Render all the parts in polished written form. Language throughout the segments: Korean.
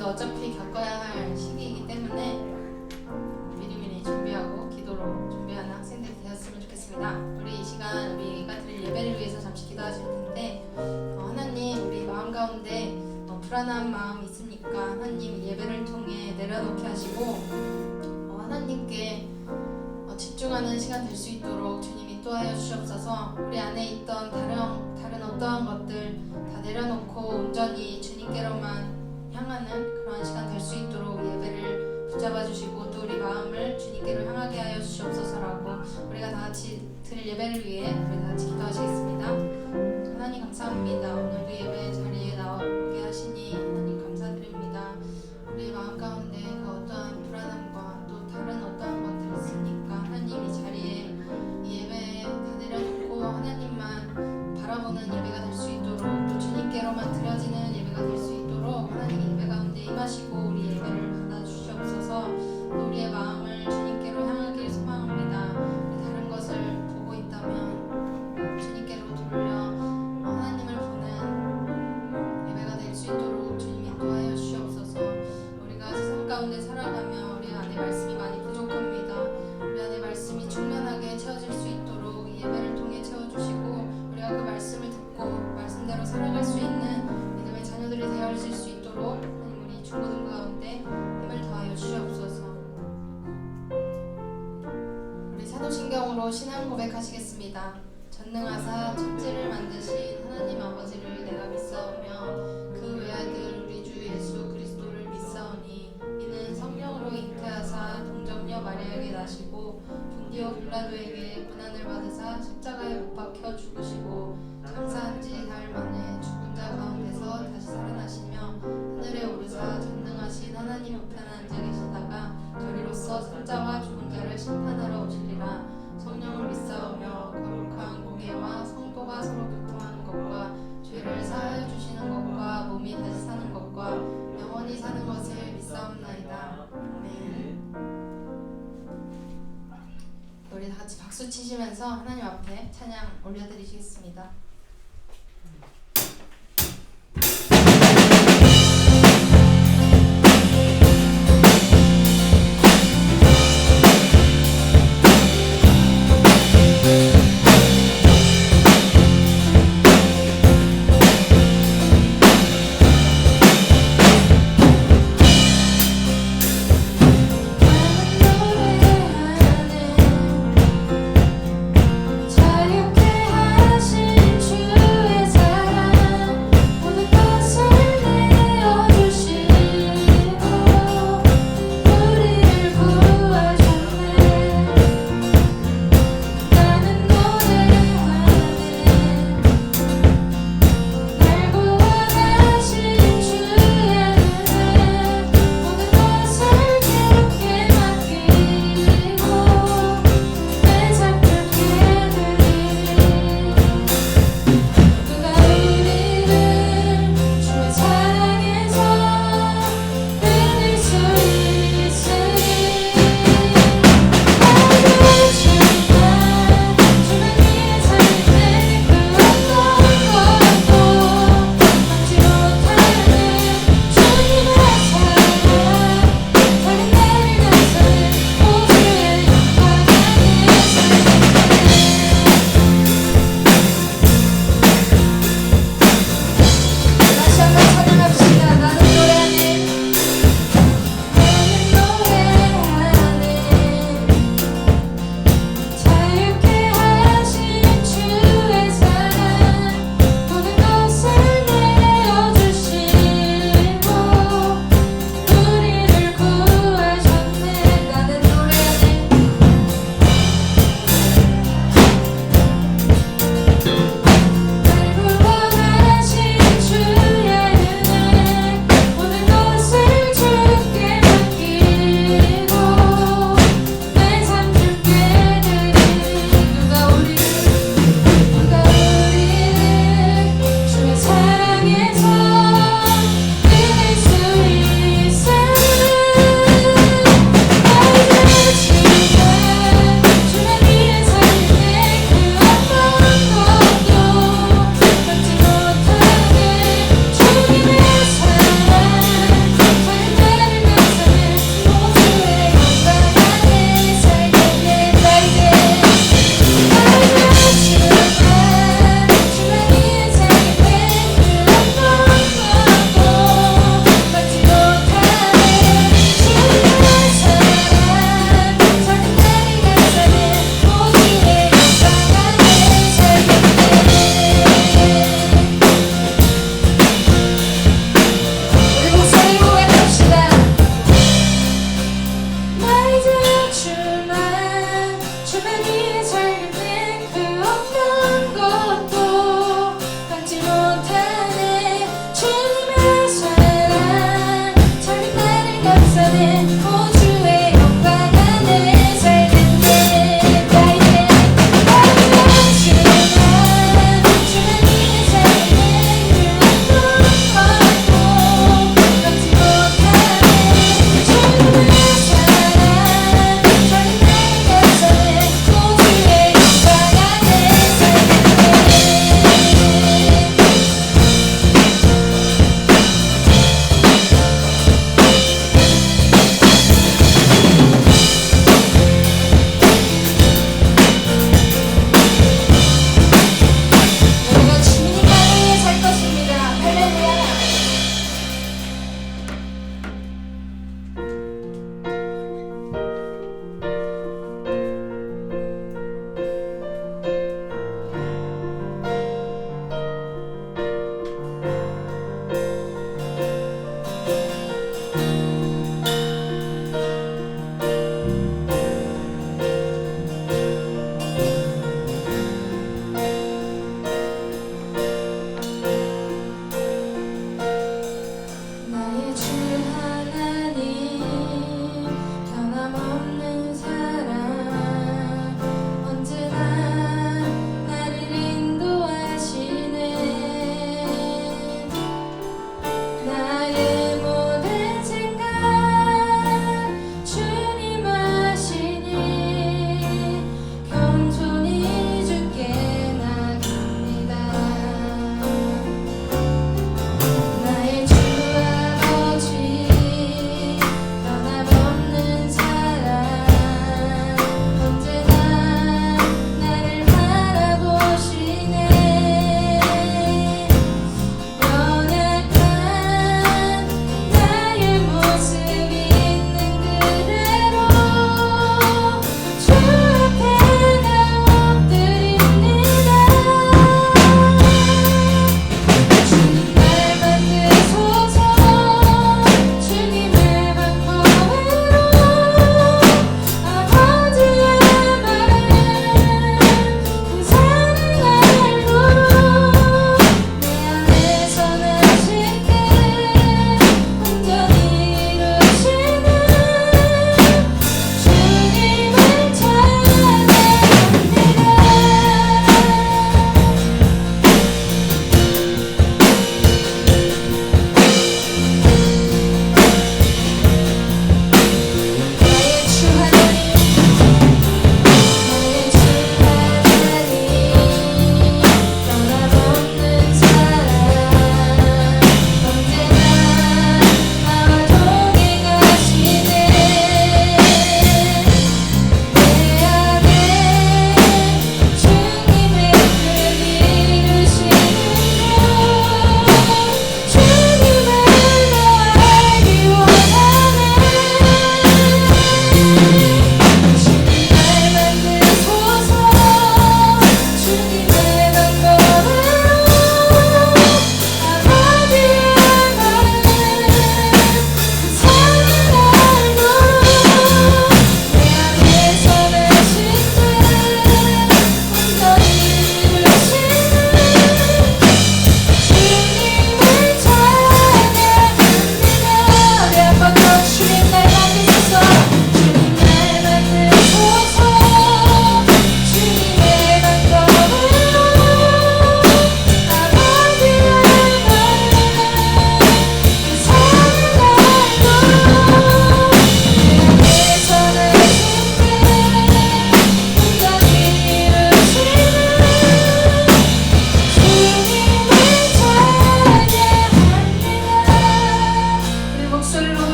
오늘도 어차피 겪어야 할 시기이기 때문에 미리미리 준비하고 기도로 준비하는 학생들이 되었으면 좋겠습니다. 우리 이 시간 우리가 드릴 예배를 위해서 잠시 기도하실 텐데 하나님, 우리 마음 가운데 불안한 마음 있습니까? 하나님, 예배를 통해 내려놓게 하시고 하나님께 집중하는 시간 될 수 있도록 주님이 또하여 주시옵소서. 우리 안에 있던 다른 어떠한 것들 다 내려놓고 온전히 주님께로만 향하는 그러한 시간 될 수 있도록 예배를 붙잡아 주시고 또 우리 마음을 주님께로 향하게 하여 주시옵소서라고 우리가 다 같이 드릴 예배를 위해 우리 다 같이 기도하시겠습니다. 하나님 감사합니다. 오늘도 예배 자리에 나오게 하시니 하나님 감사드립니다. 우리 마음 가운데 그 어떠한 불안함과 또 다른 어떠한 것들이 있습니까? 하나님, 이 자리에 이 예배에 다 내려놓고 하나님만 바라보는 예배가 될 수 있도록 또 주님께로만 드려지는 예배가 될 수 있도록 하나님 예배 가운데 임하시고 우리 예배를 받아주시옵소서. 또 우리의 마음을 주님께로 향하길 소망합니다. 우리 다른 것을 보고 있다면 주님께로 돌려 하나님을 보는 예배가 될 수 있도록 주님 인도하여 주시옵소서. 우리가 세상 가운데 살아가며 우리 안에 말씀이 많이 부족합니다. 우리 안에 말씀이 충만하게 채워질 수 있도록 이 예배를 통해 채워주시고 우리가 그 말씀을 듣고 말씀대로 살아갈 수 있는 믿음의 자녀들이 되어질 수 있도록 하나님, 우리 중고등 가운데 힘을 더하여 주시옵소서. 우리 사도신경으로 신앙 고백하시겠습니다. 전능하사 천지를 만드신 하나님 아버지를 내가 믿사오며 그 외아들 우리 주 예수 그리스도를 믿사오니 이는 성령으로 잉태하사 동정녀 마리아에게 나시고 본디오 빌라도에게 고난을 받으사 십자가에 못 박혀 죽으시고 장사한 지 사흘 만에 죽은 자 가운데서 다시 살아나시며 하늘에 오르사 전능하신 하나님 우편에 앉아 계시다가 저리로서 산자와 죽은 자를 심판하러 오시리라. 성령을 믿사오며 거룩한 공예와 성도가 서로 교통하는 것과 죄를 사하여 주시는 것과 몸이 다시 사는 것과 영원히 사는 것을 믿사옵나이다. 아멘. 우리 다 같이 박수 치시면서 하나님 앞에 찬양 올려드리시겠습니다. 자유케 하신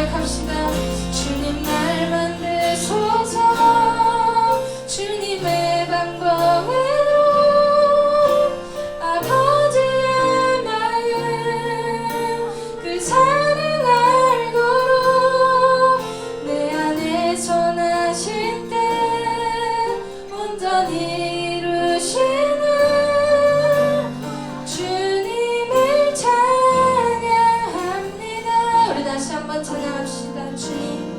고백합시다. 주님 날 만드소서. 주님의 방법으로 아버지의 마음 그 사랑 알도록 내 안에 선하신 때 온전히 이루시는 주님을 찬양합니다. 우리 다시 한번 찬양합시다. 주님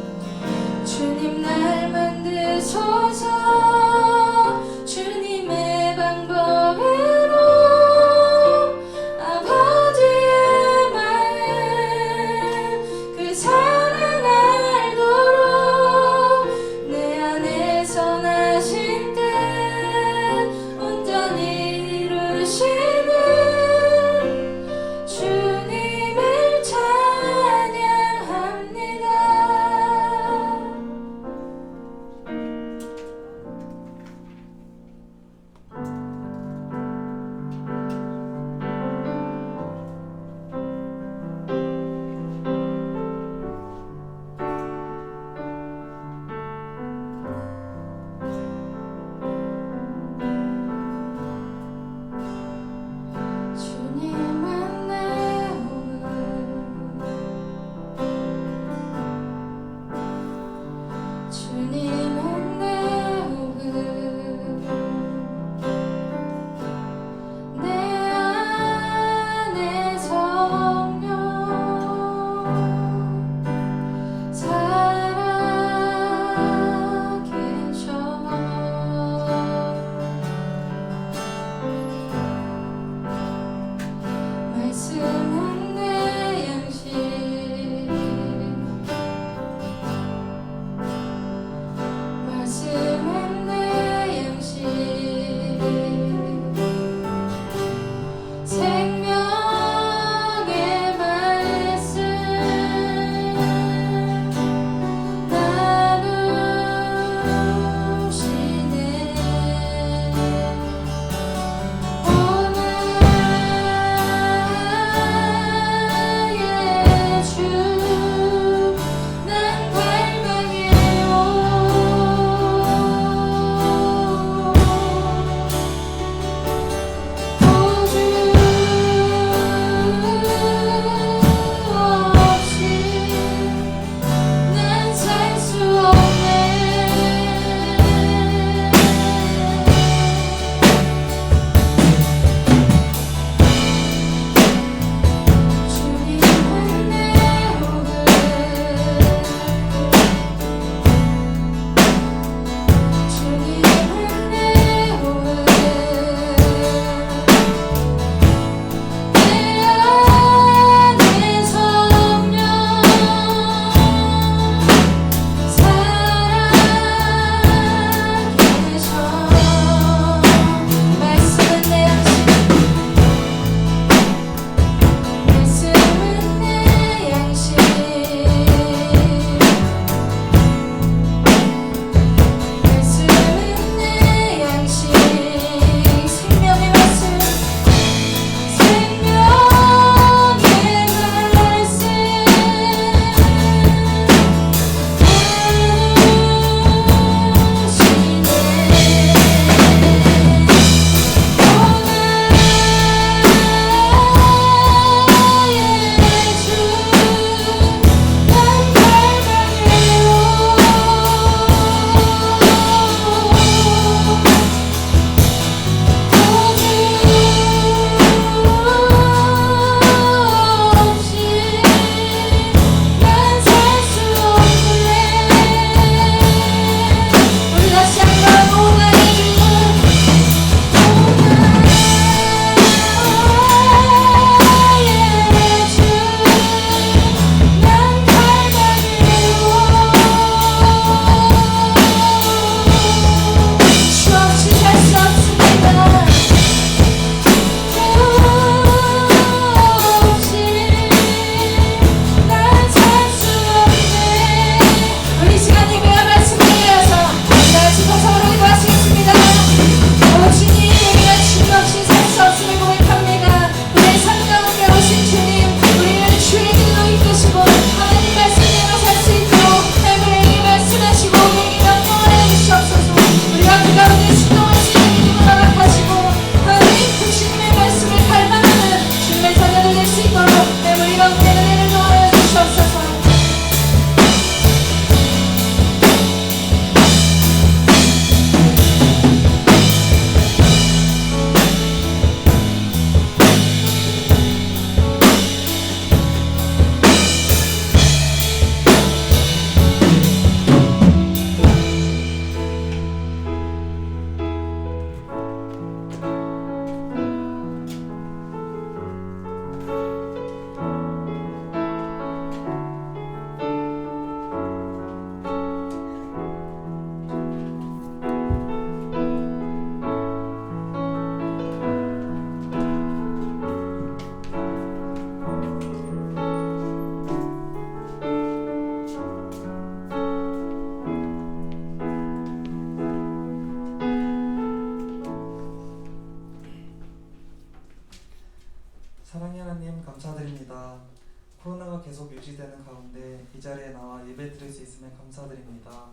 않았는데 이 자리에 나와 예배 드릴 수 있음에 감사드립니다.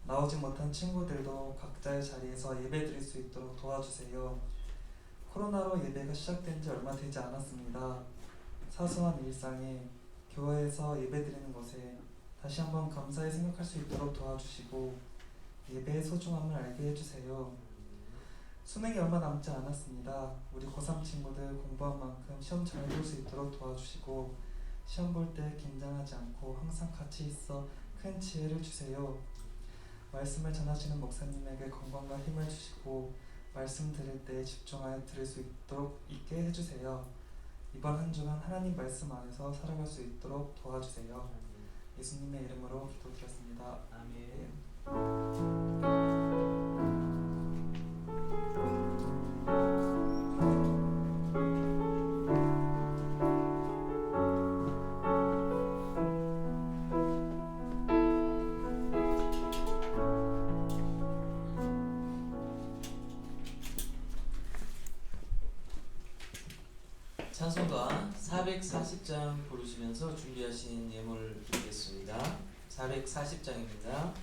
나오지 못한 친구들도 각자의 자리에서 예배 드릴 수 있도록 도와주세요. 코로나로 예배가 시작된 지 얼마 되지 않았습니다. 사소한 일상에 교회에서 예배 드리는 것에 다시 한번 감사히 생각할 수 있도록 도와주시고 예배의 소중함을 알게 해주세요. 수능이 얼마 남지 않았습니다. 우리 고3 친구들 공부한 만큼 시험 잘 볼 수 있도록 도와주시고 시험 볼 때 긴장하지 않고 항상 같이 있어 큰 지혜를 주세요. 말씀을 전하시는 목사님에게 건강과 힘을 주시고 말씀 들을 때 집중하여 들을 수 있게 해주세요. 이번 한 주간 하나님 말씀 안에서 살아갈 수 있도록 도와주세요. 예수님의 이름으로 기도드렸습니다. 아멘. 찬송가 440장 부르시면서 준비하신 예물 드리겠습니다. 440장입니다.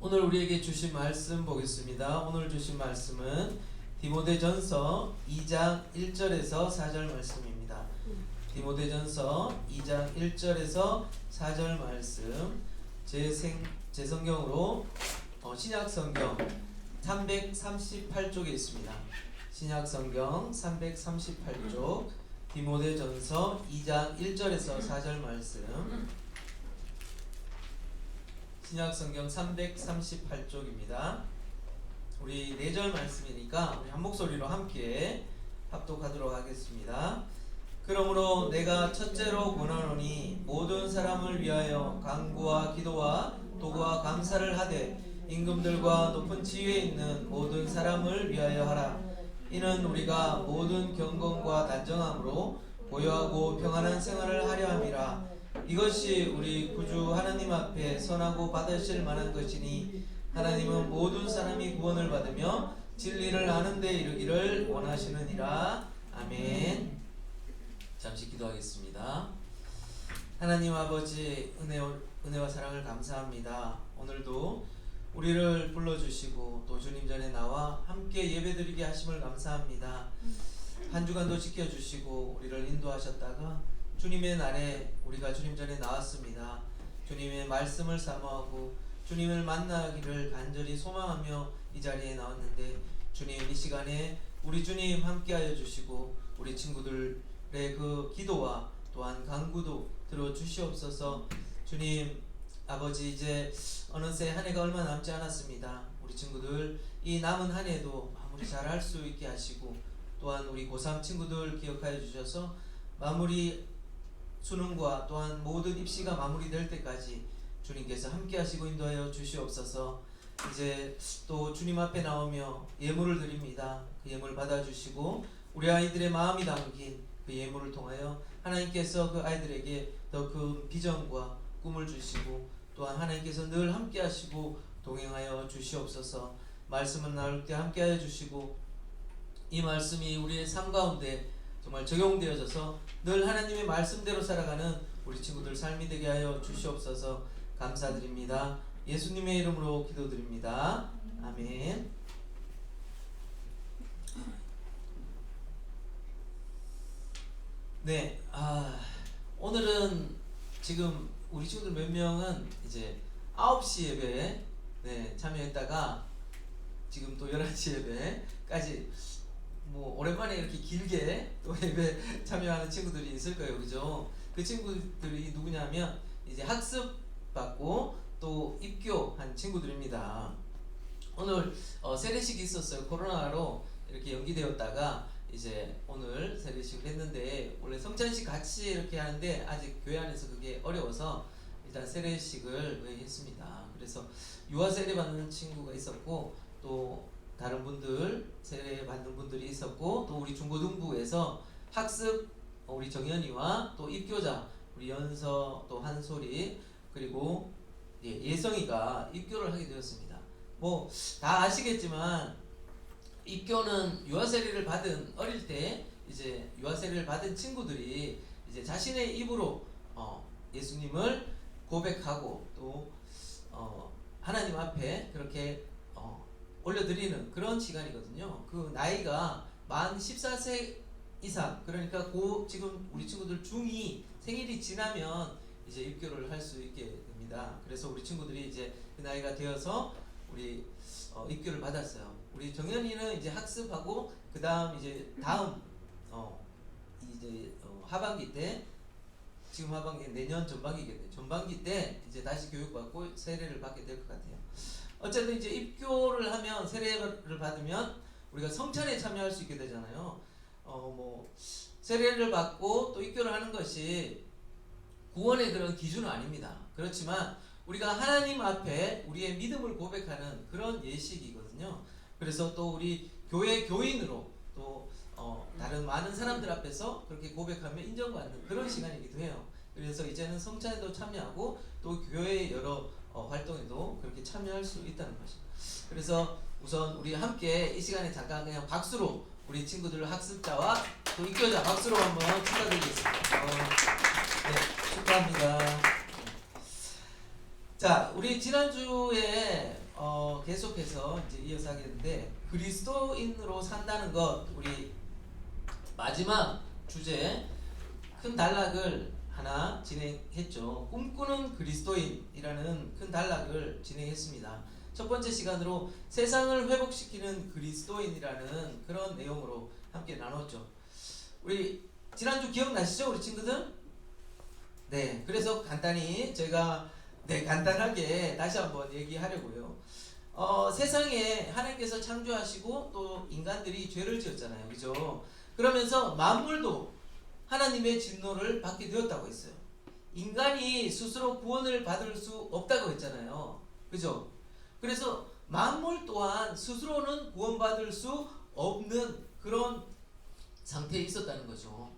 오늘 우리에게 주신 말씀 보겠습니다. 오늘 주신 말씀은 디모데전서 2장 1절에서 4절 말씀입니다. 디모데전서 2장 1절에서 4절 말씀 제 성경으로 신약성경 338쪽에 있습니다. 신약성경 338쪽 디모데전서 2장 1절에서 4절 말씀 신약성경 338쪽입니다. 우리 4절 말씀이니까 우리 한 목소리로 함께 합독하도록 하겠습니다. 그러므로 내가 첫째로 권하노니 모든 사람을 위하여 간구와 기도와 도구와 감사를 하되 임금들과 높은 지위에 있는 모든 사람을 위하여 하라. 이는 우리가 모든 경건과 단정함으로 고요하고 평안한 생활을 하려 함이라. 이것이 우리 구주 하나님 앞에 선하고 받으실 만한 것이니 하나님은 모든 사람이 구원을 받으며 진리를 아는 데 이르기를 원하시느니라. 아멘. 잠시 기도하겠습니다. 하나님 아버지 은혜와 사랑을 감사합니다. 오늘도 우리를 불러주시고 또 주님 전에 나와 함께 예배드리게 하심을 감사합니다. 한 주간도 지켜주시고 우리를 인도하셨다가 주님의 날에 우리가 주님 전에 나왔습니다. 주님의 말씀을 사모하고 주님을 만나기를 간절히 소망하며 이 자리에 나왔는데 주님 이 시간에 우리 주님 함께하여 주시고 우리 친구들의 그 기도와 또한 간구도 들어주시옵소서. 주님 아버지 이제 어느새 한 해가 얼마 남지 않았습니다. 우리 친구들 이 남은 한 해도 마무리 잘 할 수 있게 하시고 또한 우리 고3 친구들 기억하여 주셔서 마무리 수능과 또한 모든 입시가 마무리될 때까지 주님께서 함께 하시고 인도하여 주시옵소서. 이제 또 주님 앞에 나오며 예물을 드립니다. 그 예물 받아주시고 우리 아이들의 마음이 담긴 그 예물을 통하여 하나님께서 그 아이들에게 더 큰 비전과 꿈을 주시고 또한 하나님께서 늘 함께 하시고 동행하여 주시옵소서. 말씀을 나눌 때 함께 하여 주시고 이 말씀이 우리의 삶 가운데 정말 적용되어져서 늘 하나님의 말씀대로 살아가는 우리 친구들 삶이 되게 하여 주시옵소서. 감사드립니다. 예수님의 이름으로 기도드립니다. 아멘. 네, 오늘은 지금 우리 친구들 몇 명은 이제 9시 예배에 참여했다가 지금 또 11시 예배까지 뭐 오랜만에 이렇게 길게 또 예배 참여하는 친구들이 있을 거예요. 그죠? 그 친구들이 누구냐면 이제 학습 받고 또 입교한 친구들입니다. 오늘 세례식이 있었어요. 코로나로 이렇게 연기되었다가 이제 오늘 세례식을 했는데 원래 성찬식 같이 이렇게 하는데 아직 교회 안에서 그게 어려워서 일단 세례식을 했습니다. 그래서 유아 세례 받는 친구가 있었고 또 다른 분들 세례 받는 분들이 있었고 또 우리 중고등부에서 학습 우리 정연이와 또 입교자 우리 연서 또 한솔이 그리고 예성이가 입교를 하게 되었습니다. 뭐 다 아시겠지만 입교는 유아 세례를 받은 어릴 때 이제 유아 세례를 받은 친구들이 이제 자신의 입으로 예수님을 고백하고 또 하나님 앞에 그렇게 올려드리는 그런 시간이거든요. 그 나이가 만 14세 이상 그러니까 지금 우리 친구들 중2 생일이 지나면 이제 입교를 할 수 있게 됩니다. 그래서 우리 친구들이 이제 그 나이가 되어서 우리 입교를 받았어요. 우리 정연이는 이제 학습하고 그 다음 이제 다음 하반기 때 지금 하반기 내년 전반기겠네요. 전반기 때 이제 다시 교육받고 세례를 받게 될 것 같아요. 어쨌든 이제 입교를 하면 세례를 받으면 우리가 성찬에 참여할 수 있게 되잖아요. 세례를 받고 또 입교를 하는 것이 구원의 그런 기준은 아닙니다. 그렇지만 우리가 하나님 앞에 우리의 믿음을 고백하는 그런 예식이거든요. 그래서 또 우리 교회 교인으로 또 다른 많은 사람들 앞에서 그렇게 고백하며 인정받는 그런 시간이기도 해요. 그래서 이제는 성찬에도 참여하고 또 교회의 여러 활동에도 그렇게 참여할 수 있다는 것입니다. 그래서 우선 우리 함께 이 시간에 잠깐 그냥 박수로 우리 친구들 학습자와 또 입교자 박수로 한번 축하드리겠습니다. 네, 축하합니다. 자, 우리 지난주에 계속해서 이제 이어서 하겠는데 그리스도인으로 산다는 것 우리 마지막 주제 큰 단락을 하나 진행했죠. 꿈꾸는 그리스도인이라는 큰 단락을 진행했습니다. 첫 번째 시간으로 세상을 회복시키는 그리스도인이라는 그런 내용으로 함께 나눴죠. 우리 지난주 기억나시죠? 우리 친구들? 네, 그래서 간단히 제가 간단하게 다시 한번 얘기하려고요. 세상에 하나님께서 창조하시고 또 인간들이 죄를 지었잖아요. 그죠? 그러면서 만물도 하나님의 진노를 받게 되었다고 했어요. 인간이 스스로 구원을 받을 수 없다고 했잖아요. 그죠? 그래서 만물 또한 스스로는 구원받을 수 없는 그런 상태에 있었다는 거죠.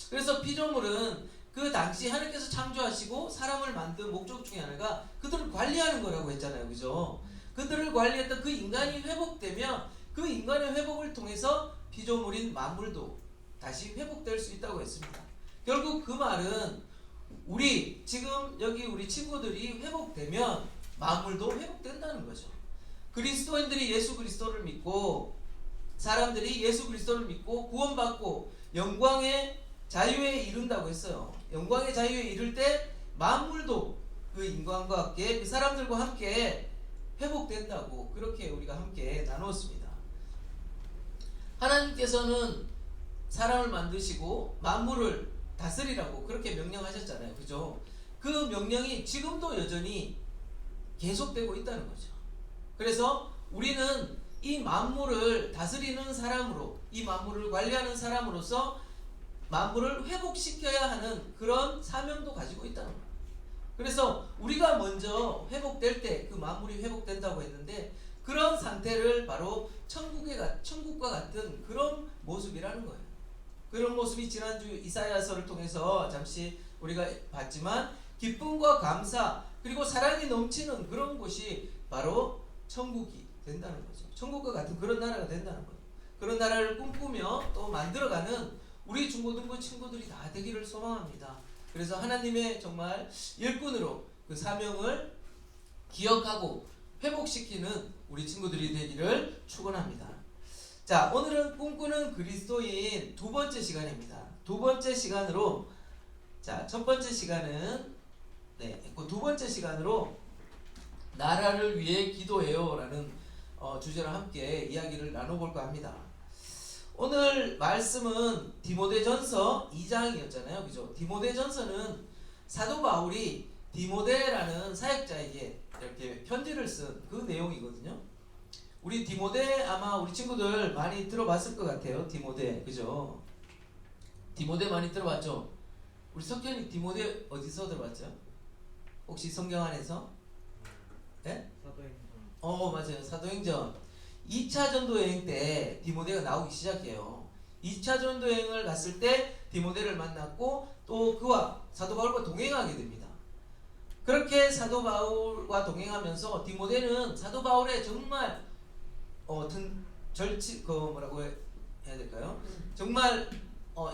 그래서 피조물은 그 당시 하나님께서 창조하시고 사람을 만든 목적 중에 하나가 그들을 관리하는 거라고 했잖아요. 그죠? 그들을 관리했던 그 인간이 회복되면 그 인간의 회복을 통해서 피조물인 만물도 다시 회복될 수 있다고 했습니다. 결국 그 말은 우리 지금 여기 우리 친구들이 회복되면 만물도 회복된다는 거죠. 그리스도인들이 예수 그리스도를 믿고 사람들이 예수 그리스도를 믿고 구원받고 영광의 자유에 이른다고 했어요. 영광의 자유에 이를 때 만물도 그 인간과 함께 그 사람들과 함께 회복된다고 그렇게 우리가 함께 나누었습니다. 하나님께서는 사람을 만드시고 만물을 다스리라고 그렇게 명령하셨잖아요. 그죠? 그 명령이 지금도 여전히 계속되고 있다는 거죠. 그래서 우리는 이 만물을 다스리는 사람으로 이 만물을 관리하는 사람으로서 만물을 회복시켜야 하는 그런 사명도 가지고 있다는 거예요. 그래서 우리가 먼저 회복될 때 그 만물이 회복된다고 했는데 그런 상태를 바로 천국과 같은 그런 모습이라는 거예요. 그런 모습이 지난주 이사야서를 통해서 잠시 우리가 봤지만 기쁨과 감사 그리고 사랑이 넘치는 그런 곳이 바로 천국이 된다는 거죠. 천국과 같은 그런 나라가 된다는 거예요. 그런 나라를 꿈꾸며 또 만들어가는 우리 중고등부 친구들이 다 되기를 소망합니다. 그래서 하나님의 정말 일꾼으로 그 사명을 기억하고 회복시키는 우리 친구들이 되기를 축원합니다. 자, 오늘은 꿈꾸는 그리스도인 두 번째 시간입니다. 두 번째 시간으로 자, 첫 번째 시간은 그 두 번째 시간으로 나라를 위해 기도해요라는 주제로 함께 이야기를 나눠볼까 합니다. 오늘 말씀은 디모데전서 2장이었잖아요. 그죠? 디모데전서는 사도 바울이 디모데라는 사역자에게 이렇게 편지를 쓴 그 내용이거든요. 우리 디모데 아마 우리 친구들 많이 들어봤을 것 같아요. 디모데. 그죠? 디모데 많이 들어봤죠? 우리 석현이 디모데 어디서 들어봤죠? 혹시 성경 안에서? 네? 사도행전. 맞아요. 사도행전 2차 전도 여행 때 디모데가 나오기 시작해요. 2차 전도 여행을 갔을 때 디모데를 만났고 또 그와 사도 바울과 동행하게 됩니다. 그렇게 사도 바울과 동행하면서 디모데는 사도 바울의 정말 뭐라고 해야 될까요? 정말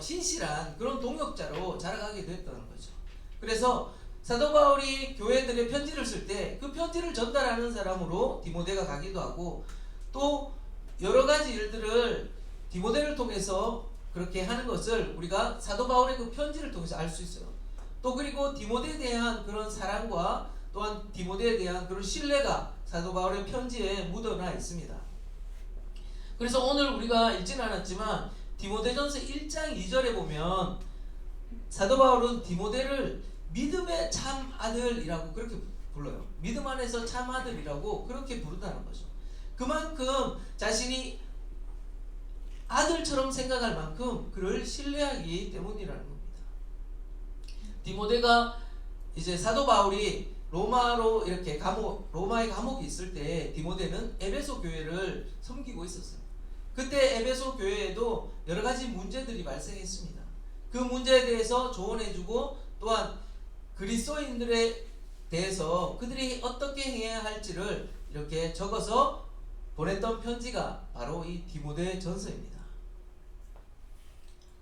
신실한 그런 동역자로 자라가게 됐다는 거죠. 그래서 사도 바울이 교회들의 편지를 쓸 때 그 편지를 전달하는 사람으로 디모데가 가기도 하고 또 여러 가지 일들을 디모데를 통해서 그렇게 하는 것을 우리가 사도 바울의 그 편지를 통해서 알 수 있어요. 또 그리고 디모데에 대한 그런 사랑과 또한 디모데에 대한 그런 신뢰가 사도 바울의 편지에 묻어나 있습니다. 그래서 오늘 우리가 읽지는 않았지만 디모데전서 1장 2절에 보면 사도 바울은 디모데를 믿음의 참 아들이라고 그렇게 불러요. 믿음 안에서 참 아들이라고 그렇게 부른다는 거죠. 그만큼 자신이 아들처럼 생각할 만큼 그를 신뢰하기 때문이라는 겁니다. 디모데가 이제 사도 바울이 로마로 이렇게 로마의 감옥에 있을 때 디모데는 에베소 교회를 섬기고 있었어요. 그때 에베소 교회에도 여러 가지 문제들이 발생했습니다. 그 문제에 대해서 조언해주고 또한 그리스도인들에 대해서 그들이 어떻게 행해야 할지를 이렇게 적어서 보냈던 편지가 바로 이 디모데 전서입니다.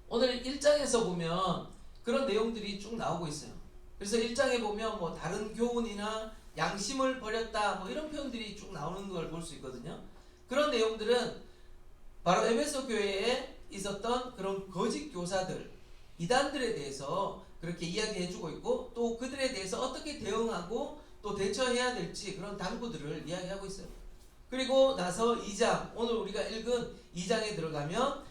오늘 1장에서 보면 그런 내용들이 쭉 나오고 있어요. 그래서 1장에 보면 뭐 다른 교훈이나 양심을 버렸다 뭐 이런 표현들이 쭉 나오는 걸 볼 수 있거든요. 그런 내용들은 바로 에베소 교회에 있었던 그런 거짓 교사들, 이단들에 대해서 그렇게 이야기해주고 있고 또 그들에 대해서 어떻게 대응하고 또 대처해야 될지 그런 당부들을 이야기하고 있어요. 그리고 나서 2장, 오늘 우리가 읽은 2장에 들어가면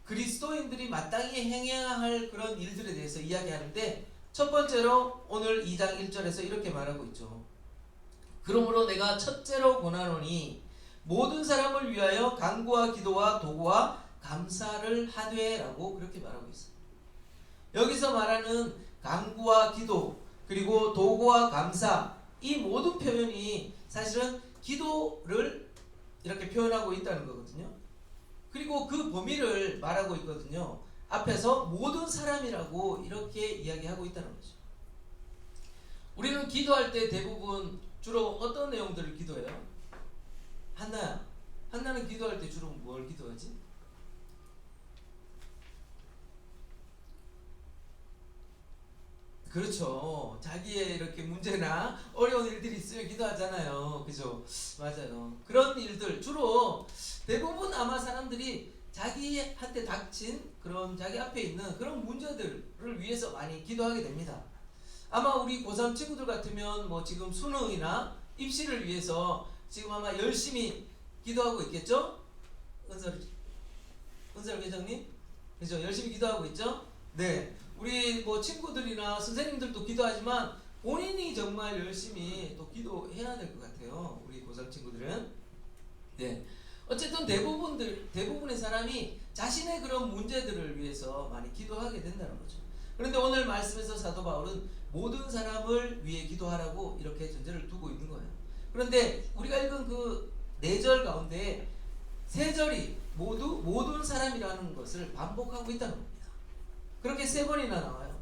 그리스도인들이 마땅히 행해야 할 그런 일들에 대해서 이야기하는데 첫 번째로 오늘 2장 1절에서 이렇게 말하고 있죠. 그러므로 내가 첫째로 권하노니 모든 사람을 위하여 간구와 기도와 도구와 감사를 하되 라고 그렇게 말하고 있어요. 여기서 말하는 간구와 기도 그리고 도구와 감사 이 모든 표현이 사실은 기도를 이렇게 표현하고 있다는 거거든요. 그리고 그 범위를 말하고 있거든요. 앞에서 모든 사람이라고 이렇게 이야기하고 있다는 거죠. 우리는 기도할 때 대부분 주로 어떤 내용들을 기도해요? 한나는 기도할 때 주로 뭘 기도하지? 그렇죠. 자기의 이렇게 문제나 어려운 일들이 있으면 기도하잖아요. 그죠? 맞아요. 그런 일들 주로 대부분 아마 사람들이 자기한테 닥친 그런 자기 앞에 있는 그런 문제들을 위해서 많이 기도하게 됩니다. 아마 우리 고3 친구들 같으면 뭐 지금 수능이나 입시를 위해서 지금 아마 열심히 기도하고 있겠죠? 은설 회장님? 그죠? 열심히 기도하고 있죠? 네. 우리 뭐 친구들이나 선생님들도 기도하지만 본인이 정말 열심히 또 기도해야 될 것 같아요. 우리 고3 친구들은. 네. 어쨌든 대부분의 사람이 자신의 그런 문제들을 위해서 많이 기도하게 된다는 거죠. 그런데 오늘 말씀에서 사도 바울은 모든 사람을 위해 기도하라고 이렇게 전제를 두고 있는 거예요. 그런데 우리가 읽은 그 4절 가운데 3절이 모두 모든 사람이라는 것을 반복하고 있다는 겁니다. 그렇게 3번이나 나와요.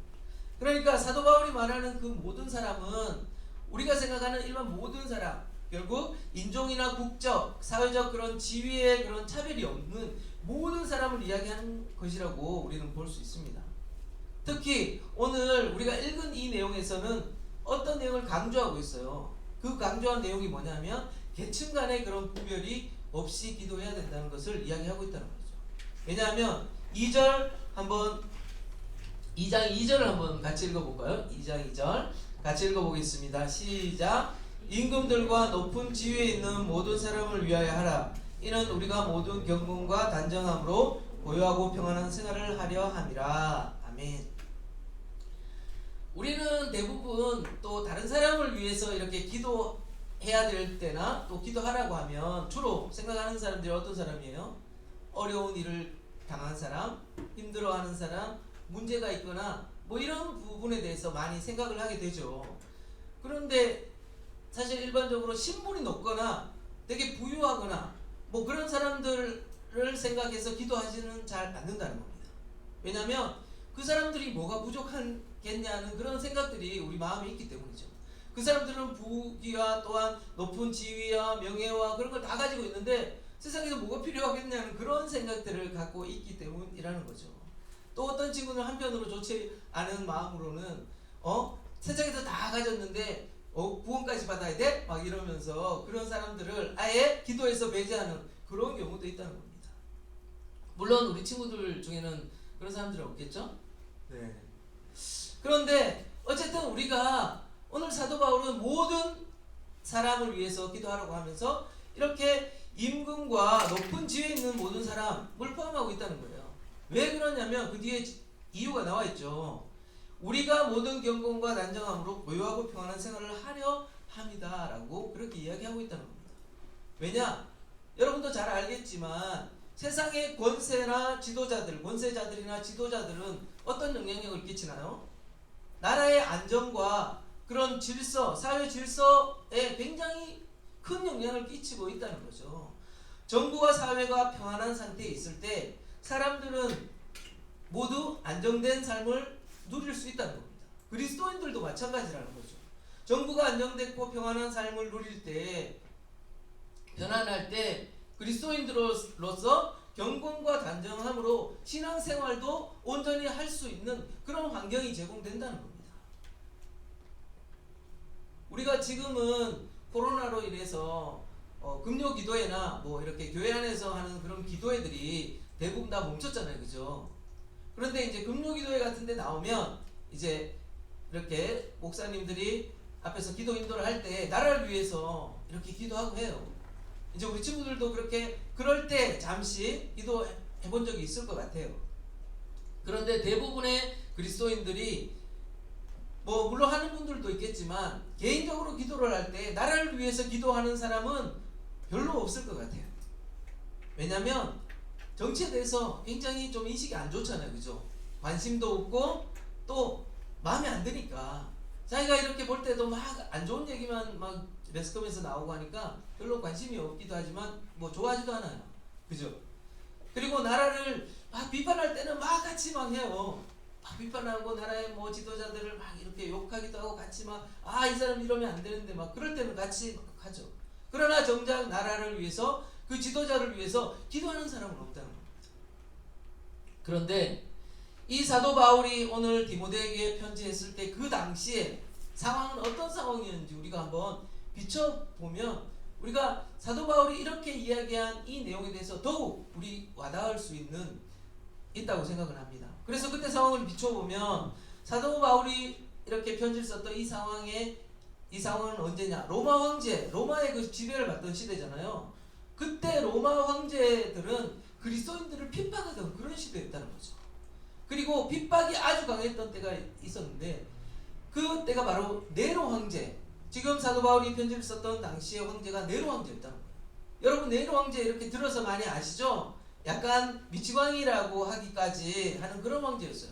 그러니까 사도 바울이 말하는 그 모든 사람은 우리가 생각하는 일반 모든 사람, 결국 인종이나 국적, 사회적 그런 지위의 그런 차별이 없는 모든 사람을 이야기하는 것이라고 우리는 볼 수 있습니다. 특히 오늘 우리가 읽은 이 내용에서는 어떤 내용을 강조하고 있어요. 그 강조한 내용이 뭐냐면 계층 간의 그런 구별이 없이 기도해야 된다는 것을 이야기하고 있다는 거죠. 왜냐하면 2장 2절을 한번 같이 읽어볼까요? 2장 2절 같이 읽어보겠습니다. 시작. 임금들과 높은 지위에 있는 모든 사람을 위하여 하라. 이는 우리가 모든 경건과 단정함으로 고요하고 평안한 생활을 하려 함이라. 아멘. 우리는 대부분 또 다른 사람을 위해서 이렇게 기도해야 될 때나 또 기도하라고 하면 주로 생각하는 사람들이 어떤 사람이에요? 어려운 일을 당한 사람, 힘들어하는 사람, 문제가 있거나 뭐 이런 부분에 대해서 많이 생각을 하게 되죠. 그런데 사실 일반적으로 신분이 높거나 되게 부유하거나 뭐 그런 사람들을 생각해서 기도하지는 잘 않는다는 겁니다. 왜냐하면 그 사람들이 뭐가 부족하겠냐는 그런 생각들이 우리 마음에 있기 때문이죠. 그 사람들은 부귀와 또한 높은 지위와 명예와 그런 걸 다 가지고 있는데 세상에서 뭐가 필요하겠냐는 그런 생각들을 갖고 있기 때문이라는 거죠. 또 어떤 친구는 한편으로 좋지 않은 마음으로는 세상에서 다 가졌는데 구원까지 받아야 돼? 막 이러면서 그런 사람들을 아예 기도에서 배제하는 그런 경우도 있다는 겁니다. 물론 우리 친구들 중에는 그런 사람들은 없겠죠? 네. 그런데 어쨌든 우리가 오늘 사도 바울은 모든 사람을 위해서 기도하라고 하면서 이렇게 임금과 높은 지위에 있는 모든 사람을 포함하고 있다는 거예요. 왜 그러냐면 그 뒤에 이유가 나와 있죠. 우리가 모든 경건과 단정함으로 고요하고 평안한 생활을 하려 합니다 라고 그렇게 이야기하고 있다는 겁니다. 왜냐? 여러분도 잘 알겠지만 세상의 권세자들이나 지도자들은 어떤 영향력을 끼치나요? 나라의 안정과 그런 질서, 사회 질서에 굉장히 큰 영향을 끼치고 있다는 거죠. 정부와 사회가 평안한 상태에 있을 때 사람들은 모두 안정된 삶을 누릴 수 있다는 겁니다. 그리스도인들도 마찬가지라는 거죠. 정부가 안정됐고 평안한 삶을 누릴 때, 편안할 때 그리스도인들로서 경건과 단정함으로 신앙생활도 온전히 할 수 있는 그런 환경이 제공된다는 겁니다. 우리가 지금은 코로나로 인해서 금요 기도회나 뭐 이렇게 교회 안에서 하는 그런 기도회들이 대부분 다 멈췄잖아요, 그죠? 그런데 이제 금요 기도회 같은 데 나오면 이제 이렇게 목사님들이 앞에서 기도 인도를 할 때 나라를 위해서 이렇게 기도하고 해요. 이제 우리 친구들도 그렇게 그럴 때 잠시 기도해 본 적이 있을 것 같아요. 그런데 대부분의 그리스도인들이 뭐 물론 하는 분들도 있겠지만 개인적으로 기도를 할 때 나라를 위해서 기도하는 사람은 별로 없을 것 같아요. 왜냐하면 정치에 대해서 굉장히 좀 인식이 안 좋잖아요, 그죠? 관심도 없고 또 마음에 안 드니까 자기가 이렇게 볼 때도 막 안 좋은 얘기만 막 매스컴에서 나오고 하니까 별로 관심이 없기도 하지만 뭐 좋아하지도 않아요, 그죠? 그리고 나라를 막 비판할 때는 막 같이 막 해요. 막 비판하고 나라의 뭐 지도자들을 막 이렇게 욕하기도 하고 같이 막 이 사람 이러면 안 되는데 막 그럴 때는 같이 막 하죠. 그러나 정작 나라를 위해서 그 지도자를 위해서 기도하는 사람은 없다는 겁니다. 그런데 이 사도 바울이 오늘 디모데에게 편지했을 때 그 당시에 상황은 어떤 상황이었는지 우리가 한번 비춰보면 우리가 사도 바울이 이렇게 이야기한 이 내용에 대해서 더욱 우리 와닿을 수 있다고 생각을 합니다. 그래서 그때 상황을 비춰보면 사도 바울이 이렇게 편지를 썼던 이 상황은 언제냐? 로마의 그 지배를 받던 시대잖아요. 그때 로마 황제들은 그리스도인들을 핍박하던 그런 시대였다는 거죠. 그리고 핍박이 아주 강했던 때가 있었는데 그 때가 바로 네로 황제, 지금 사도 바울이 편지를 썼던 당시의 황제가 네로 황제였다는 거예요. 여러분 네로 황제 이렇게 들어서 많이 아시죠? 약간 미치광이라고 하기까지 하는 그런 황제였어요.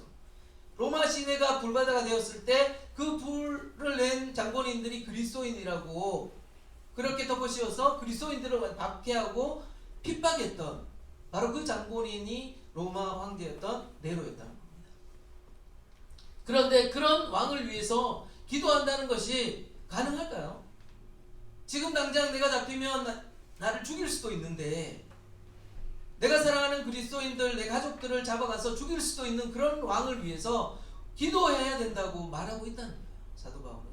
로마 시내가 불바다가 되었을 때 그 불을 낸 장본인들이 그리스도인이라고 그렇게 덮어씌워서 그리스도인들을 박해하고 핍박했던 바로 그 장본인이 로마 황제였던 네로였다는 겁니다. 그런데 그런 왕을 위해서 기도한다는 것이 가능할까요? 지금 당장 내가 잡히면 나를 죽일 수도 있는데, 내가 사랑하는 그리스도인들, 내 가족들을 잡아가서 죽일 수도 있는 그런 왕을 위해서 기도해야 된다고 말하고 있다는 거예요. 사도 바울은.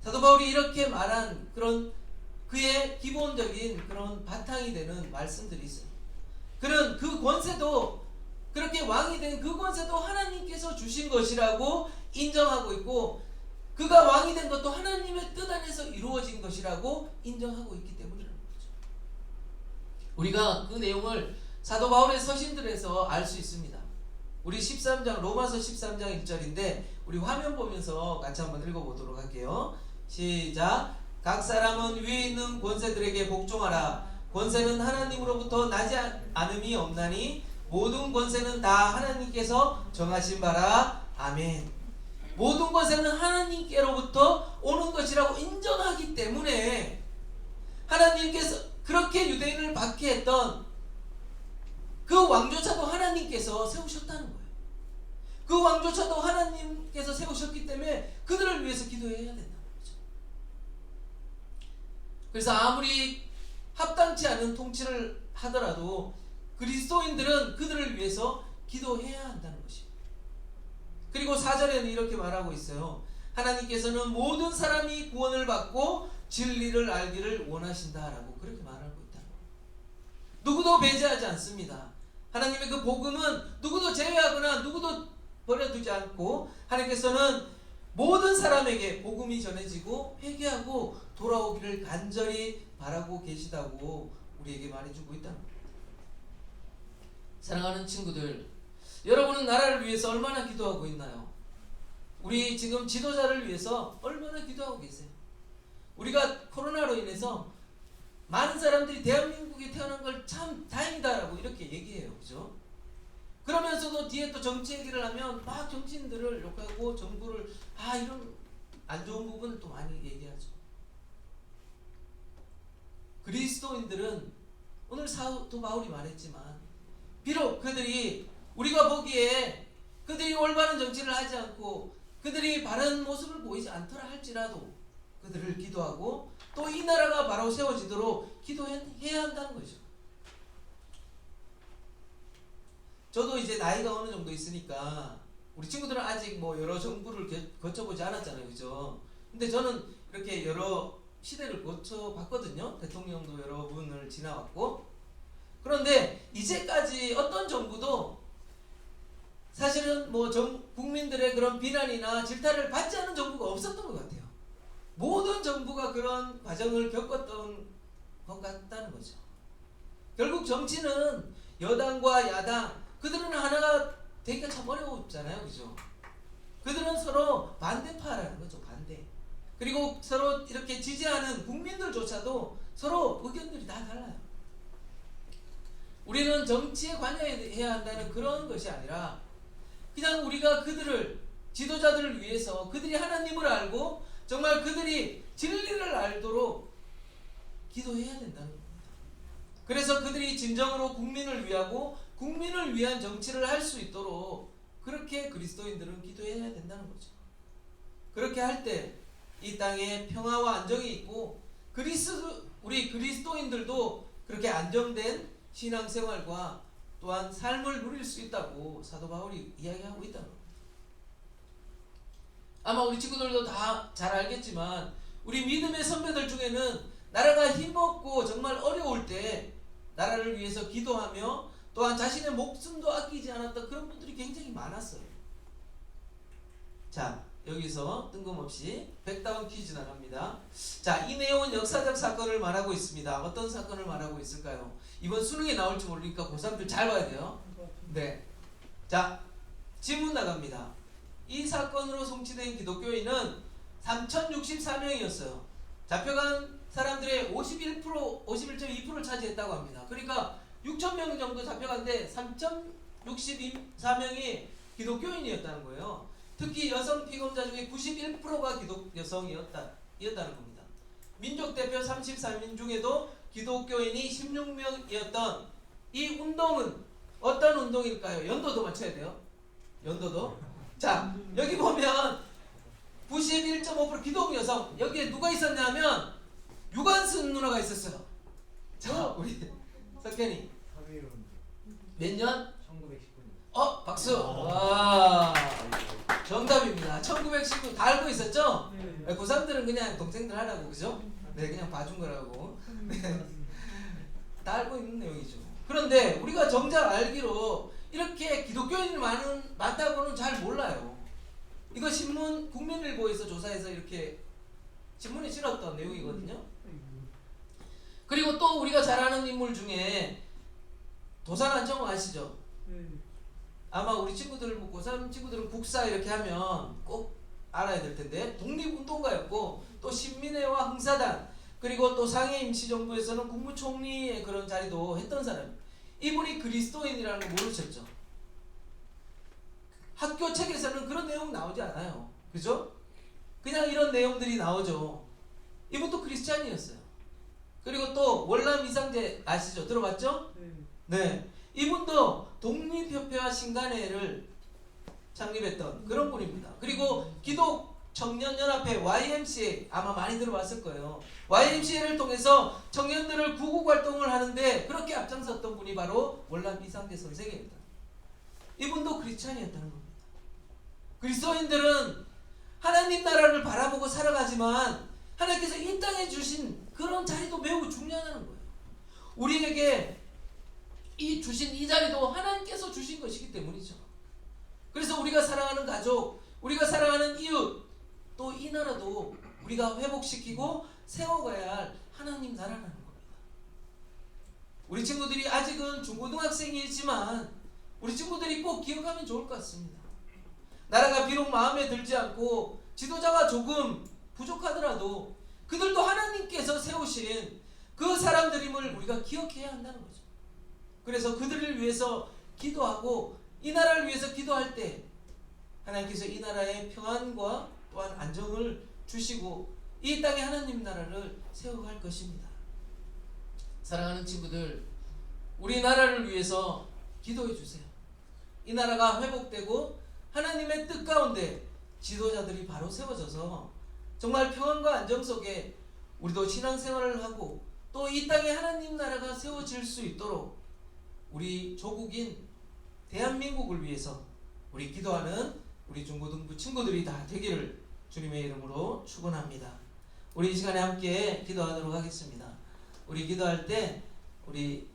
사도 바울이 이렇게 말한 그런 그의 기본적인 그런 바탕이 되는 말씀들이 있어요. 그는 그 권세도, 그렇게 왕이 된 그 권세도 하나님께서 주신 것이라고 인정하고 있고, 그가 왕이 된 것도 하나님의 뜻 안에서 이루어진 것이라고 인정하고 있기 때문이라는 거죠. 우리가 그 내용을 사도 바울의 서신들에서 알 수 있습니다. 우리 13장, 로마서 13장 1절인데 우리 화면 보면서 같이 한번 읽어보도록 할게요. 시작. 각 사람은 위에 있는 권세들에게 복종하라. 권세는 하나님으로부터 나지 않음이 없나니 모든 권세는 다 하나님께서 정하신 바라. 아멘. 모든 권세는 하나님께로부터 오는 것이라고 인정하기 때문에 하나님께서 그렇게 유대인을 박해했던 그 왕조차도 하나님께서 세우셨다는 거예요. 그 왕조차도 하나님께서 세우셨기 때문에 그들을 위해서 기도해야 된다는 거죠. 그래서 아무리 합당치 않은 통치를 하더라도 그리스도인들은 그들을 위해서 기도해야 한다는 것입니다. 그리고 4절에는 이렇게 말하고 있어요. 하나님께서는 모든 사람이 구원을 받고 진리를 알기를 원하신다라고 그렇게 말하고 있다는 거예요. 누구도 배제하지 않습니다. 하나님의 그 복음은 누구도 제외하거나 누구도 버려두지 않고 하나님께서는 모든 사람에게 복음이 전해지고 회개하고 돌아오기를 간절히 바라고 계시다고 우리에게 말해주고 있다는 겁니다. 사랑하는 친구들, 여러분은 나라를 위해서 얼마나 기도하고 있나요? 우리 지금 지도자를 위해서 얼마나 기도하고 계세요? 우리가 코로나로 인해서 많은 사람들이 대한민국에 태어난 걸 참 다행이다라고 이렇게 얘기해요. 그죠? 그러면서도 뒤에 또 정치 얘기를 하면 막 정치인들을 욕하고 정부를 이런 안 좋은 부분을 또 많이 얘기하죠. 그리스도인들은 오늘 사도 바울이 말했지만 비록 그들이 우리가 보기에 그들이 올바른 정치를 하지 않고 그들이 바른 모습을 보이지 않더라 할지라도 그들을 기도하고 또 이 나라가 바로 세워지도록 기도해야 한다는 거죠. 저도 이제 나이가 어느 정도 있으니까 우리 친구들은 아직 뭐 여러 정부를 거쳐보지 않았잖아요. 그죠? 근데 저는 이렇게 여러 시대를 거쳐봤거든요. 대통령도 여러 분을 지나왔고. 그런데 이제까지 어떤 정부도 사실은 뭐 국민들의 그런 비난이나 질타를 받지 않은 정부가 없었던 것 같아요. 모든 정부가 그런 과정을 겪었던 것 같다는 거죠. 결국 정치는 여당과 야당, 그들은 하나가 되기가 참 어려웠잖아요. 그죠? 그들은 서로 반대파라는 거죠. 반대. 그리고 서로 이렇게 지지하는 국민들조차도 서로 의견들이 다 달라요. 우리는 정치에 관여해야 한다는 그런 것이 아니라 그냥 우리가 그들을, 지도자들을 위해서 그들이 하나님을 알고 정말 그들이 진리를 알도록 기도해야 된다는 겁니다. 그래서 그들이 진정으로 국민을 위하고 국민을 위한 정치를 할 수 있도록 그렇게 그리스도인들은 기도해야 된다는 거죠. 그렇게 할 때 이 땅에 평화와 안정이 있고 우리 그리스도인들도 그렇게 안정된 신앙생활과 또한 삶을 누릴 수 있다고 사도 바울이 이야기하고 있다는 겁니다. 아마 우리 친구들도 다 잘 알겠지만 우리 믿음의 선배들 중에는 나라가 힘없고 정말 어려울 때 나라를 위해서 기도하며 또한 자신의 목숨도 아끼지 않았던 그런 분들이 굉장히 많았어요. 자, 여기서 뜬금없이 백다운 퀴즈 나갑니다. 자, 이 내용은 역사적 사건을 말하고 있습니다. 어떤 사건을 말하고 있을까요? 이번 수능에 나올지 모르니까 고3들 잘 봐야 돼요. 네. 자, 질문 나갑니다. 이 사건으로 송치된 기독교인은 3,064명이었어요. 잡혀간 사람들의 51.2%를 차지했다고 합니다. 그러니까 6,000명 정도 잡혀갔는데 3,064명이 기독교인이었다는 거예요. 특히 여성 피검자 중에 91%가 여성이었다는 겁니다. 민족 대표 34민 중에도 기독교인이 16명이었던 이 운동은 어떤 운동일까요? 연도도 맞춰야 돼요. 연도도. 자, 여기 보면 91.5% 기독 여성, 여기에 누가 있었냐면 유관순 누나가 있었어요. 자, 우리 석현이 몇 년? 1919년. 박수. 와, 정답입니다. 1919 다 알고 있었죠? 고3들은 그냥 동생들 하라고, 그죠? 네, 그냥 봐준 거라고. 네, 다 알고 있는 내용이죠. 그런데 우리가 정작 알기로 이렇게 기독교인이 많다고는 잘 몰라요. 이거 신문 국민일보에서 조사해서 이렇게 신문에 실었던 내용이거든요. 그리고 또 우리가 잘 아는 인물 중에 도산 안정호 아시죠? 아마 우리 친구들, 고3 친구들은 국사 이렇게 하면 꼭 알아야 될 텐데, 독립운동가였고 또 신민회와 흥사단, 그리고 또 상해 임시정부에서는 국무총리의 그런 자리도 했던 사람. 이분이 그리스도인이라는 거 모르셨죠? 학교 책에서는 그런 내용 나오지 않아요. 그죠? 그냥 이런 내용들이 나오죠. 이분도 크리스찬이었어요. 그리고 또 월남 이상제 아시죠? 들어봤죠? 네. 이분도 독립협회와 신간회를 창립했던 그런 분입니다. 그리고 기독 청년연합회 YMCA 아마 많이 들어봤을 거예요. YMCA를 통해서 청년들을 구국 활동을 하는데 그렇게 앞장섰던 분이 바로 월남 이상제 선생입니다. 이분도 크리스찬이었다는 겁니다. 그리스도인들은 하나님 나라를 바라보고 살아가지만 하나님께서 이 땅에 주신 그런 자리도 매우 중요하다는 거예요. 우리에게 주신 이 자리도 하나님께서 주신 것이기 때문이죠. 그래서 우리가 사랑하는 가족, 우리가 사랑하는 이웃, 또 이 나라도 우리가 회복시키고 세워가야 할 하나님 나라라는 겁니다. 우리 친구들이 아직은 중고등학생이지만 우리 친구들이 꼭 기억하면 좋을 것 같습니다. 나라가 비록 마음에 들지 않고 지도자가 조금 부족하더라도 그들도 하나님께서 세우신 그 사람들임을 우리가 기억해야 한다는 거죠. 그래서 그들을 위해서 기도하고 이 나라를 위해서 기도할 때 하나님께서 이 나라의 평안과 또한 안정을 주시고 이 땅에 하나님 나라를 세워갈 것입니다. 사랑하는 친구들, 우리나라를 위해서 기도해 주세요. 이 나라가 회복되고 하나님의 뜻 가운데 지도자들이 바로 세워져서 정말 평안과 안정 속에 우리도 신앙생활을 하고 또 이 땅에 하나님 나라가 세워질 수 있도록 우리 조국인 대한민국을 위해서 우리 기도하는 우리 중고등부 친구들이 다 되기를 주님의 이름으로 축원합니다. 우리 이 시간에 함께 기도하도록 하겠습니다. 우리 기도할 때 우리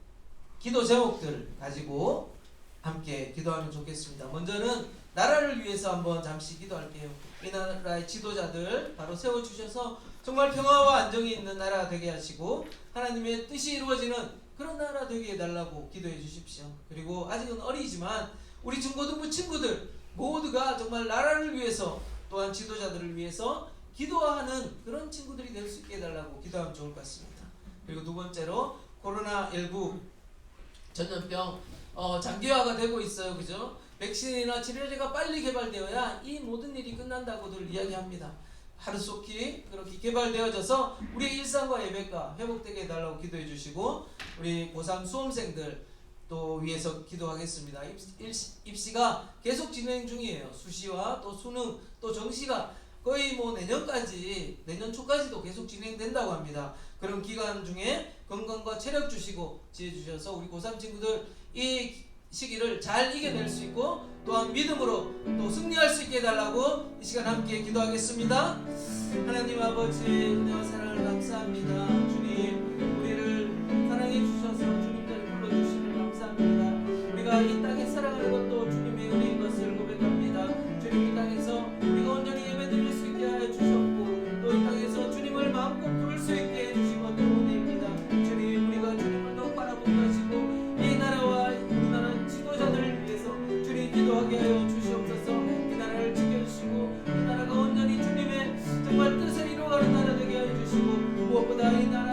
기도 제목들 가지고 함께 기도하면 좋겠습니다. 먼저는 나라를 위해서 한번 잠시 기도할게요. 이 나라의 지도자들 바로 세워주셔서 정말 평화와 안정이 있는 나라가 되게 하시고 하나님의 뜻이 이루어지는 그런 나라 되게 해달라고 기도해 주십시오. 그리고 아직은 어리지만 우리 중고등부 친구들 모두가 정말 나라를 위해서 또한 지도자들을 위해서 기도하는 그런 친구들이 될 수 있게 해달라고 기도하면 좋을 것 같습니다. 그리고 두 번째로 코로나19 전염병 장기화가 되고 있어요. 그죠? 백신이나 치료제가 빨리 개발되어야 이 모든 일이 끝난다고들 이야기합니다. 하루속히 그렇게 개발되어져서 우리의 일상과 예배가 회복되게 해달라고 기도해 주시고 우리 고3 수험생들 또 위해서 기도하겠습니다. 입시가 계속 진행 중이에요. 수시와 또 수능 또 정시가 거의 내년 초까지도 계속 진행된다고 합니다. 그런 기간 중에 건강과 체력 주시고 지혜 주셔서 우리 고3 친구들 이 시기를 잘 이겨낼 수 있고 또한 믿음으로 또 승리할 수 있게 해달라고 이 시간 함께 기도하겠습니다. 하나님 아버지 은혜와 사랑을 감사합니다. 주님 우리를 사랑해 주셔서 주님께를 불러주시는 감사합니다. 우리가 이 땅에 살아가는 것도 주님의 은혜인 것을 고백합니다. 주님 이 땅에서 우리가 온전히 예배드릴 수 있게 하여 주셨고 또 이 땅에서 주님을 마음껏 부를 수 있게 해주신 것도 은혜입니다. 주님 우리가 주님을 더 바라보게 하시고 이 나라와 우리나라 지도자들을 위해서 주님 기도하게 하여 주시옵소서. 이 나라를 지켜주시고 이 나라가 온전히 주님의 정말 뜻을 이루어가는 나라 되게 하여 주시고 무엇보다 이 나라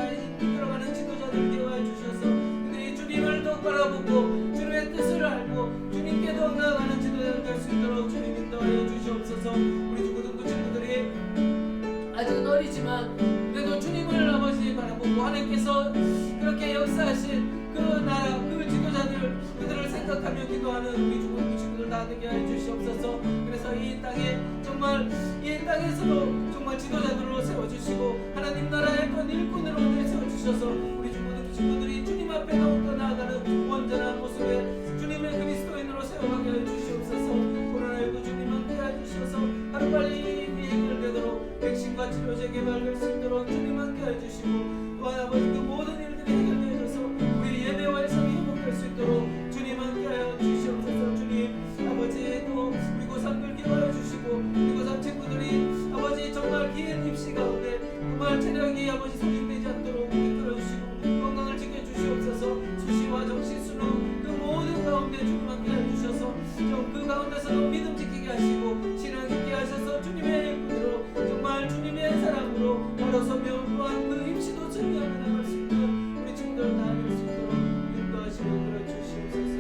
하나님께서 그렇게 역사하신 그 나라 그 지도자들 그들을 생각하며 기도하는 우리 중국 친구들 다 되게 해 주시옵소서. 그래서 이 땅에 정말 이 땅에서도 정말 지도자들로 세워주시고 하나님 나라의 또 일꾼으로 세워주셔서 우리 중국 친구들이 주님 앞에 더욱더 나아가는 온전한 모습에 주님의 그리스도인으로 세워가게 해 주시옵소서. 코로나19 주님 함께 해주셔서 하루빨리 해결되도록 백신과 치료제 개발될 수 있도록 주님 함께 해주시고 또한 아버지 그 모든 일들이 해결되어져서 우리 예배와 일상이 회복될 수 있도록 주님 함께 하여 주시옵소서. 주님 아버지 또 우리 고3들 기도하여 주시고 우리 고3 친구들이 아버지 정말 긴 입시 가운데 정말 체력이 아버지 소진되지 않도록 이끌어주시고 건강을 지켜주시옵소서. 수시와 정시 수능 그 모든 가운데 주님 함께 해주셔서 좀 그 가운데서도 믿음 지키게 하시고 신앙 있게 하셔서 주님의 일꾼으로 정말 주님의 사랑으로 바로서며 또한 그 임시도 승리하며 나갈 수 있는 우리 친구들 다 될 수 있도록 인도하시고 그러주시옵소서.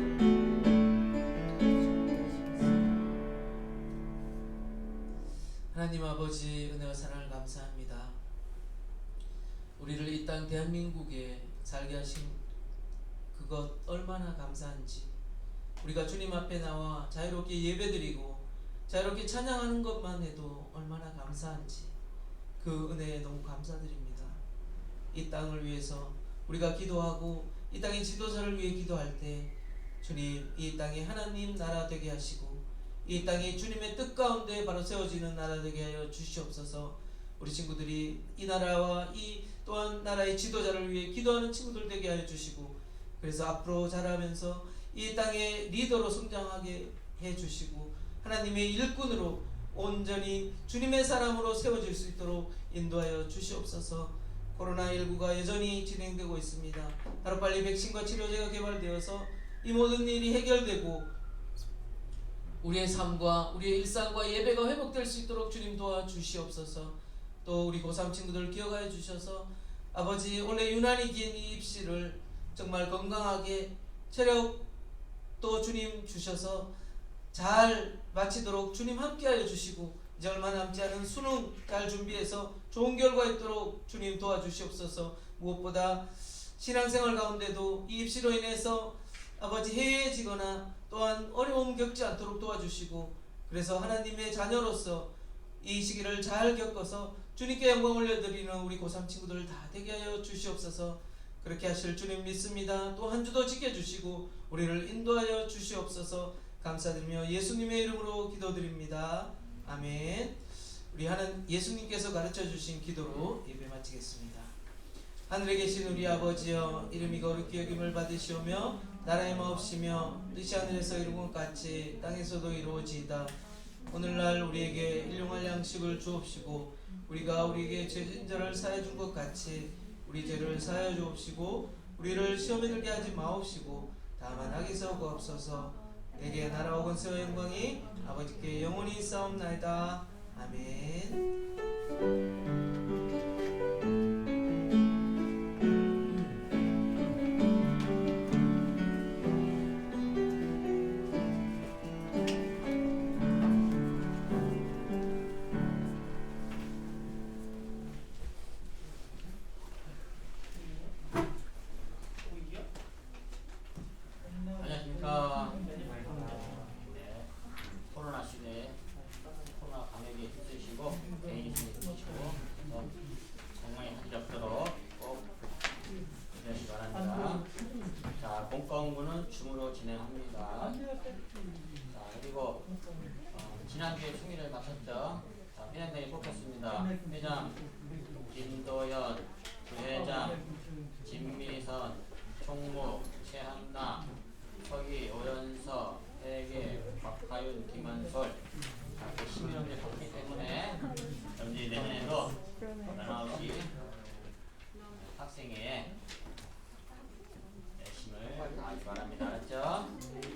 하나님 아버지 은혜와 사랑을 감사합니다. 우리를 이 땅 대한민국에 살게 하신 그것 얼마나 감사한지 우리가 주님 앞에 나와 자유롭게 예배드리고 자유롭게 찬양하는 것만 해도 얼마나 감사한지 그 은혜에 너무 감사드립니다. 이 땅을 위해서 우리가 기도하고 이 땅의 지도자를 위해 기도할 때 주님 이 땅에 하나님 나라 되게 하시고 이 땅이 주님의 뜻 가운데 바로 세워지는 나라 되게 하여 주시옵소서. 우리 친구들이 이 나라와 이 또한 나라의 지도자를 위해 기도하는 친구들 되게 하여 주시고 그래서 앞으로 자라면서 이 땅의 리더로 성장하게 해 주시고 하나님의 일꾼으로 온전히 주님의 사람으로 세워질 수 있도록 인도하여 주시옵소서. 코로나19가 여전히 진행되고 있습니다. 하루빨리 백신과 치료제가 개발되어서 이 모든 일이 해결되고 우리의 삶과 우리의 일상과 예배가 회복될 수 있도록 주님 도와주시옵소서. 또 우리 고3 친구들 기억하여 주셔서 아버지 원래 유난히 긴 이 입시를 정말 건강하게 체력 또 주님 주셔서 잘 마치도록 주님 함께하여 주시고 이제 얼마 남지 않은 수능 잘 준비해서 좋은 결과 있도록 주님 도와주시옵소서. 무엇보다 신앙생활 가운데도 이 입시로 인해서 아버지 해외해지거나 또한 어려움 겪지 않도록 도와주시고 그래서 하나님의 자녀로서 이 시기를 잘 겪어서 주님께 영광 올려드리는 우리 고3 친구들 다 되게 하여 주시옵소서. 그렇게 하실 주님 믿습니다. 또 한 주도 지켜주시고 우리를 인도하여 주시옵소서. 감사드리며 예수님의 이름으로 기도드립니다. 아멘. 우리 예수님께서 가르쳐 주신 기도로 예배 마치겠습니다. 하늘에 계신 우리 아버지여 이름이 거룩히 여김을 받으시오며 나라의 마옵시며 뜻이 하늘에서 이룬 것 같이 땅에서도 이루어지이다. 오늘날 우리에게 일용할 양식을 주옵시고 우리가 우리에게 죄진 자를 사해 준 것 같이 우리 죄를 사하여 주옵시고 우리를 시험에 들게 하지 마옵시고 다만 악에서 구하옵소서. 내게 나라와 권세와 영광이 아버지께 영원히 있사옵나이다. 아멘. 안녕하십니까. 네. 코로나 시대에 코로나 감염에 힘드시고 개인이 힘드시고 건강에 한이 없도록 꼭 조심하시기 바랍니다. 자, 본과 공부는 줌으로 진행합니다. 자, 그리고 지난주에 총회를 마쳤죠. 자, 회장단이 뽑혔습니다. 회장 김도연, 부회장 진미선, 총무 최한나, 서기, 오연서, 회계, 박하윤, 김한솔 11명이 뽑기 때문에 여러분들이 내년에도 변함없이 학생회에 열심을 다하기 바랍니다. 알았죠?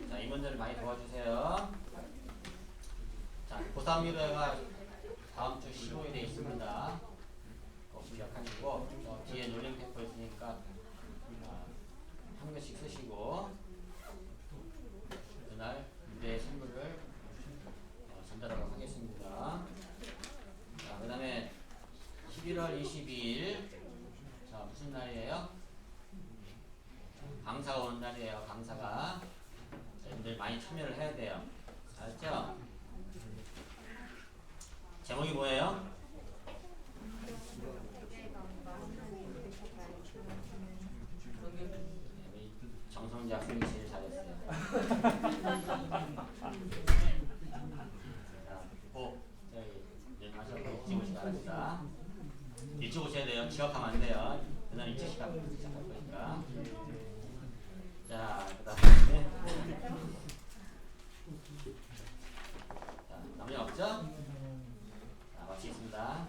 자, 임원들을 많이 도와주세요. 자, 고3 예배가 다음 주 15일에 있습니다. 꼭 기억하시고 뒤에 놀림 페퍼 있으니까 한 개씩 쓰시고 그날 무대 선물을 전달하도록 하겠습니다. 자, 그 다음에 11월 22일 자, 무슨 날이에요? 돼요. 강사가. 여러분들 많이 참여를 해야 돼요. 알았죠? 제목이 뭐예요? 정성재 학생이 제일 잘했어요. 자, 저기 마셔 일찍 오시기 바랍니다. 일찍 오셔야 돼요. 지각하면 안 돼요. 그날 일찍 시작할 거니까. 자, 그다음에 자, 남이 없죠? 자, 마치겠습니다.